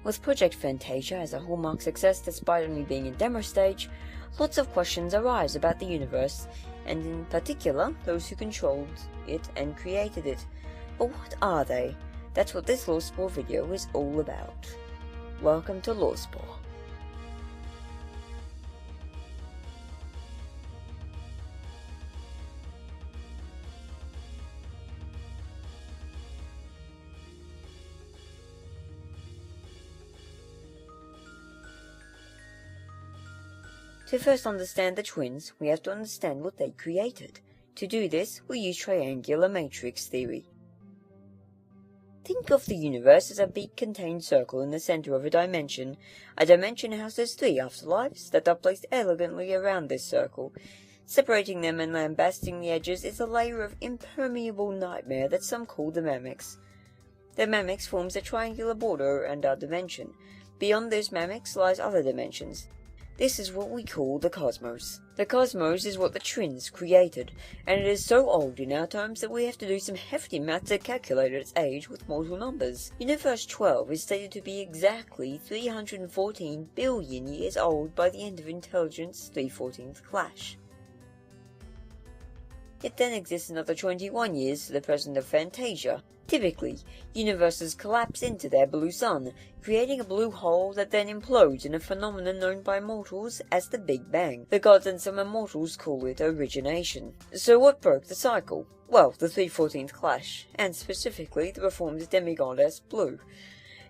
With Project Fantasia as a hallmark success despite only being in demo stage, lots of questions arise about the universe, and in particular, those who controlled it and created it. But what are they? That's what this Lore Spore video is all about. Welcome to Lore Spore. To first understand the twins, we have to understand what they created. To do this, we use triangular matrix theory. Think of the universe as a big contained circle in the center of a dimension. A dimension houses 3 afterlives that are placed elegantly around this circle. Separating them and lambasting the edges is a layer of impermeable nightmare that some call the mammox. The mammox forms a triangular border around our dimension. Beyond this mammox lies other dimensions. This is what we call the cosmos. The cosmos is what the twins created, and it is so old in our terms that we have to do some hefty math to calculate its age with mortal numbers. Universe 12 is stated to be exactly 314 billion years old by the end of Intelligence 314th Clash. It then exists another 21 years to the present of Fantasia. Typically, universes collapse into their blue sun, creating a blue hole that then implodes in a phenomenon known by mortals as the Big Bang. The gods and some immortals call it origination. So what broke the cycle? Well, the 314th Clash, and specifically the reformed demigoddess Blue.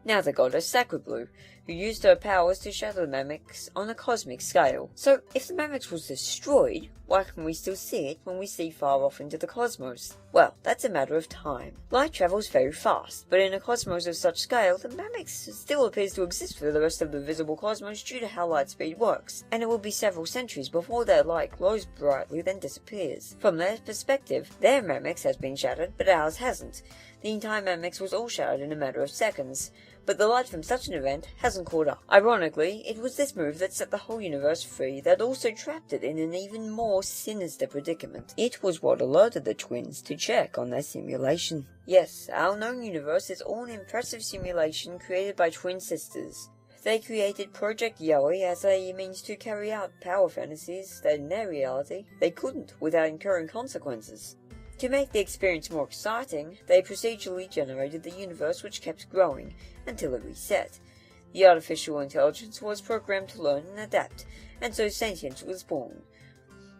Now the goddess Sacred Blue, who used her powers to shatter the mammox on a cosmic scale. So, if the mammox was destroyed, why can we still see it when we see far off into the cosmos? Well, that's a matter of time. Light travels very fast, but in a cosmos of such scale, the mammox still appears to exist for the rest of the visible cosmos due to how light speed works, and it will be several centuries before their light glows brightly then disappears. From their perspective, their mammox has been shattered, but ours hasn't. The entire mammox was all shattered in a matter of seconds, but the light from such an event hasn't caught up. Ironically, it was this move that set the whole universe free that also trapped it in an even more sinister predicament. It was what alerted the twins to check on their simulation. Yes, our known universe is all an impressive simulation created by twin sisters. They created Project Yowie as a means to carry out power fantasies that in their reality they couldn't without incurring consequences. To make the experience more exciting, they procedurally generated the universe which kept growing, until it reset. The artificial intelligence was programmed to learn and adapt, and so sentience was born.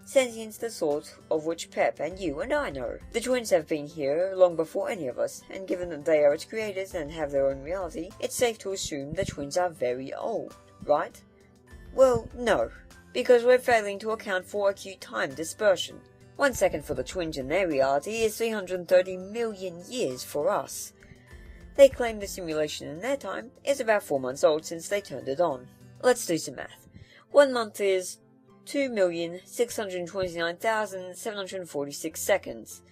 Sentience the sort of which Pep and you and I know. The twins have been here long before any of us, and given that they are its creators and have their own reality, it's safe to assume the twins are very old, right? Well, no, because we're failing to account for acute time dispersion. 1 second for the twins in their reality is 330 million years for us. They claim the simulation in their time is about 4 months old since they turned it on. Let's do some math. 1 month is 2,629,746 seconds.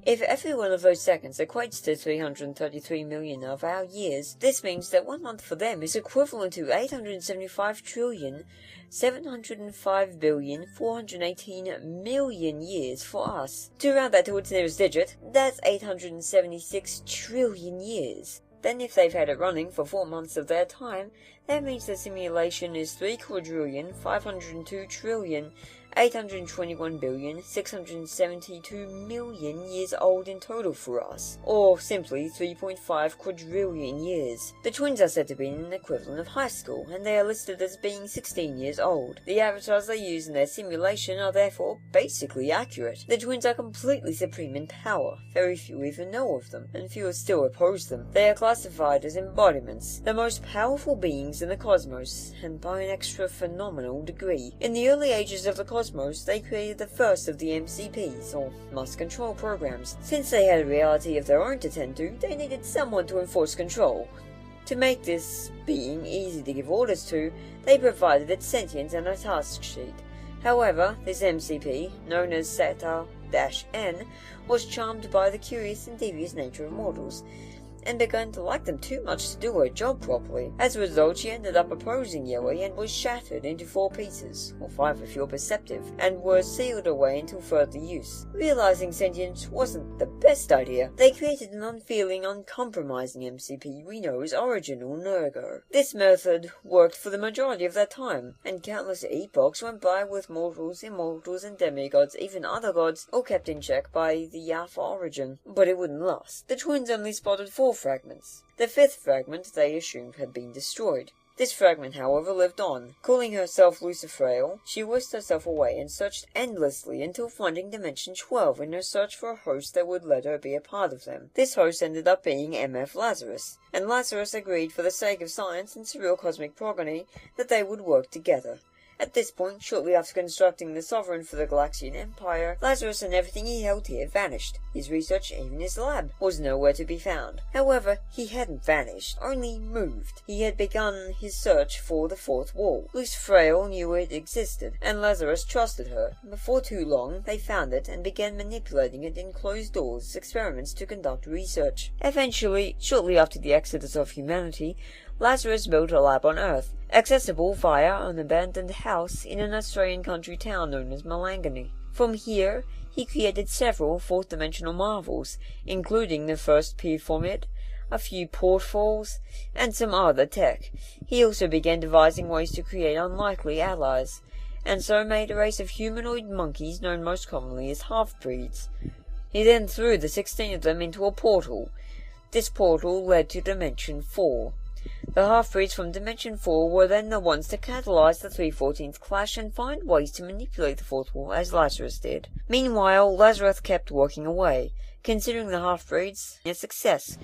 If every one of those seconds equates to 333 million of our years, this means that 1 month for them is equivalent to 875,705,418 years for us. To round that to its nearest digit, that's 876 trillion years. Then if they've had it running for 4 months of their time, that means the simulation is 3,502,821,672 years old in total for us, or simply 3.5 quadrillion years. The twins are said to be in an equivalent of high school, and they are listed as being 16 years old. The avatars they use in their simulation are therefore basically accurate. The twins are completely supreme in power. Very few even know of them, and fewer still oppose them. They are classified as embodiments, the most powerful beings in the cosmos, and by an extra phenomenal degree. In the early ages of the cosmos, they created the first of the MCPs, or Mass Control Programs. Since they had a reality of their own to tend to, they needed someone to enforce control. To make this being easy to give orders to, they provided its sentience and a task sheet. However, this MCP, known as Zeta-N, was charmed by the curious and devious nature of mortals. and began to like them too much to do her job properly. As a result, she ended up opposing Yui and was shattered into 4 pieces, or 5 if you're perceptive, and was sealed away until further use. Realizing sentience wasn't the best idea, they created an unfeeling, uncompromising MCP we know as Original Nergo. This method worked for the majority of their time, and countless epochs went by with mortals, immortals, and demigods, even other gods, all kept in check by the Alpha Origin. But it wouldn't last. The twins only spotted 4 fragments. The 5th fragment they assumed had been destroyed. This fragment, however, lived on. Calling herself Lucifrael, she whisked herself away and searched endlessly until finding Dimension 12 in her search for a host that would let her be a part of them. This host ended up being MF Lazarus, and Lazarus agreed for the sake of science and surreal cosmic progeny that they would work together. At this point, shortly after constructing the Sovereign for the Galaxian Empire, Lazarus and everything he held here vanished. His research, even his lab, was nowhere to be found. However, he hadn't vanished, only moved. He had begun his search for the 4th wall. Lucifrael knew it existed, and Lazarus trusted her. Before too long, they found it and began manipulating it in closed doors experiments to conduct research. Eventually, shortly after the exodus of humanity, Lazarus built a lab on Earth, accessible via an abandoned house in an Australian country town known as Malangani. From here, he created several 4th-dimensional marvels, including the first pyramid, a few portals, and some other tech. He also began devising ways to create unlikely allies, and so made a race of humanoid monkeys known most commonly as half-breeds. He then threw the 16 of them into a portal. This portal led to Dimension 4. The half-breeds from Dimension 4 were then the ones to catalyze the 314th clash and find ways to manipulate the 4th wall as Lazarus did. Meanwhile, Lazarus kept working away. Considering the half-breeds a success,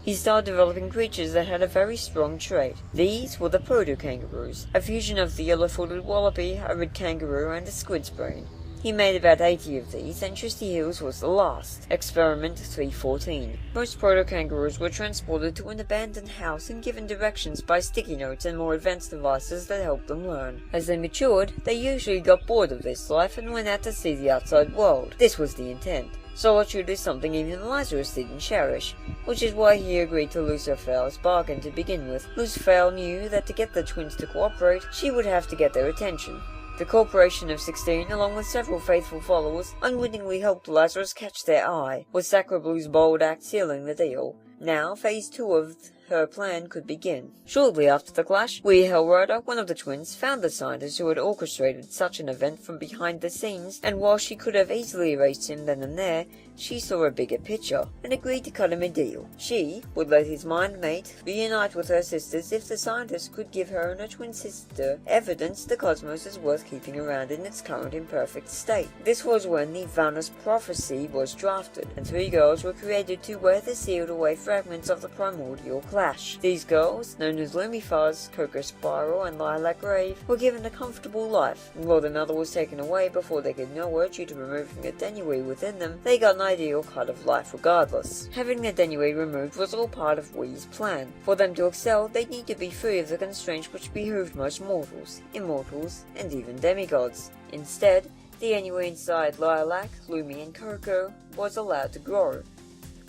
he started developing creatures that had a very strong trait. These were the proto-kangaroos, a fusion of the yellow-footed wallaby, a red kangaroo, and a squid's brain. He made about 80 of these, and Tristy Hills was the last. Experiment 314. Most proto-kangaroos were transported to an abandoned house and given directions by sticky notes and more advanced devices that helped them learn. As they matured, they usually got bored of this life and went out to see the outside world. This was the intent. Solitude is something even Lazarus didn't cherish, which is why he agreed to Lucifrael's bargain to begin with. Lucifrael knew that to get the twins to cooperate, she would have to get their attention. The Corporation of 16, along with several faithful followers, unwittingly helped Lazarus catch their eye, with Sacrablue's bold act sealing the deal. Now, Phase 2 of her plan could begin. Shortly after the clash, Wee Hellrider, one of the twins, found the scientist who had orchestrated such an event from behind the scenes, and while she could have easily erased him then and there, she saw a bigger picture, and agreed to cut him a deal. She would let his mind mate reunite with her sisters if the scientist could give her and her twin sister evidence the cosmos is worth keeping around in its current imperfect state. This was when the Vanus Prophecy was drafted, and 3 girls were created to wear the sealed away fragments of the primordial clash. These girls, known as Lumifuzz, Coco Spiral, and Lilac Grave, were given a comfortable life, and while their mother was taken away before they could know her due to removing a denui within them, they got an ideal cut of life regardless. Having the denui removed was all part of Wee's plan. For them to excel, they'd need to be free of the constraints which behooved most mortals, immortals, and even demigods. Instead, the denui inside Lilac, Lumi, and Coco was allowed to grow.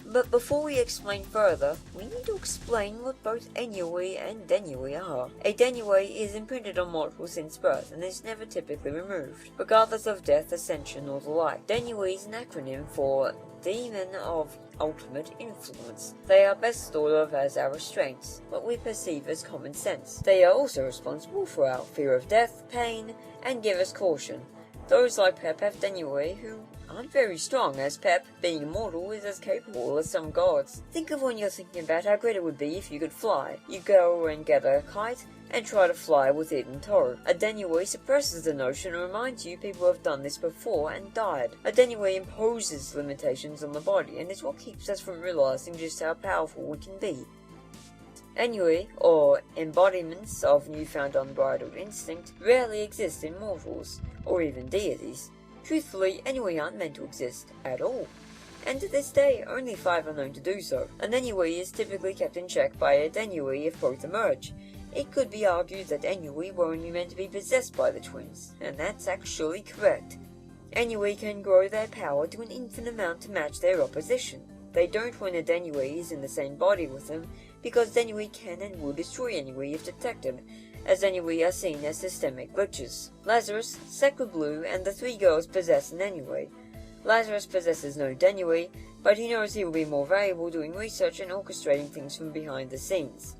But before we explain further, we need to explain what both Ennui and Denui are. A Denui is imprinted on mortals since birth and is never typically removed, regardless of death, ascension, or the like. Denui is an acronym for Demon of Ultimate Influence. They are best thought of as our restraints, what we perceive as common sense. They are also responsible for our fear of death, pain, and give us caution. Those like Pep have Denui who aren't very strong, as Pep, being immortal, is as capable as some gods. Think of when you're thinking about how great it would be if you could fly. You go and get a kite and try to fly with it in tow. A denui suppresses the notion and reminds you people have done this before and died. A denui imposes limitations on the body and is what keeps us from realizing just how powerful we can be. Ennui, or embodiments of newfound unbridled instinct, rarely exist in mortals, or even deities. Truthfully, Ennui aren't meant to exist at all, and to this day, only 5 are known to do so. An Ennui is typically kept in check by a Denui if both emerge. It could be argued that Ennui were only meant to be possessed by the twins, and that's actually correct. Ennui can grow their power to an infinite amount to match their opposition. they don't when a Denui is in the same body with them, because Denui can and will destroy Denui if detected, as Denui are seen as systemic glitches. Lazarus, Sacred Blue, and the three girls possess an Denui. Lazarus possesses no Denui, but he knows he will be more valuable doing research and orchestrating things from behind the scenes.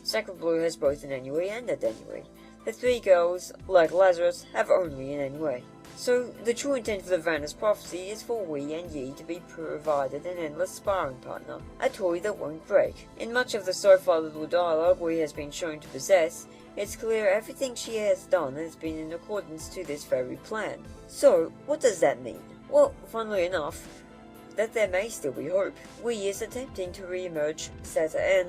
Sacred Blue has both an Denui and a Denui. The three girls, like Lazarus, have only an Denui. So, the true intent of the Vanna's prophecy is for we and ye to be provided an endless sparring partner, a toy that won't break. In much of the so far little dialogue we has been shown to possess, it's clear everything she has done has been in accordance to this very plan. So, what does that mean? Well, funnily enough, that there may still be hope. We is attempting to re-emerge Zeta N,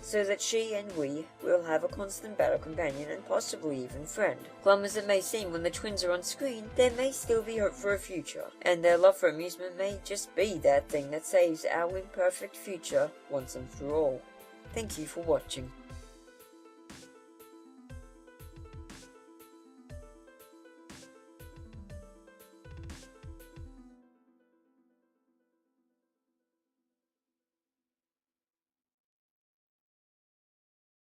so that she and we will have a constant battle companion and possibly even friend. Glum as it may seem when the twins are on screen, there may still be hope for a future, and their love for amusement may just be that thing that saves our imperfect future once and for all. Thank you for watching.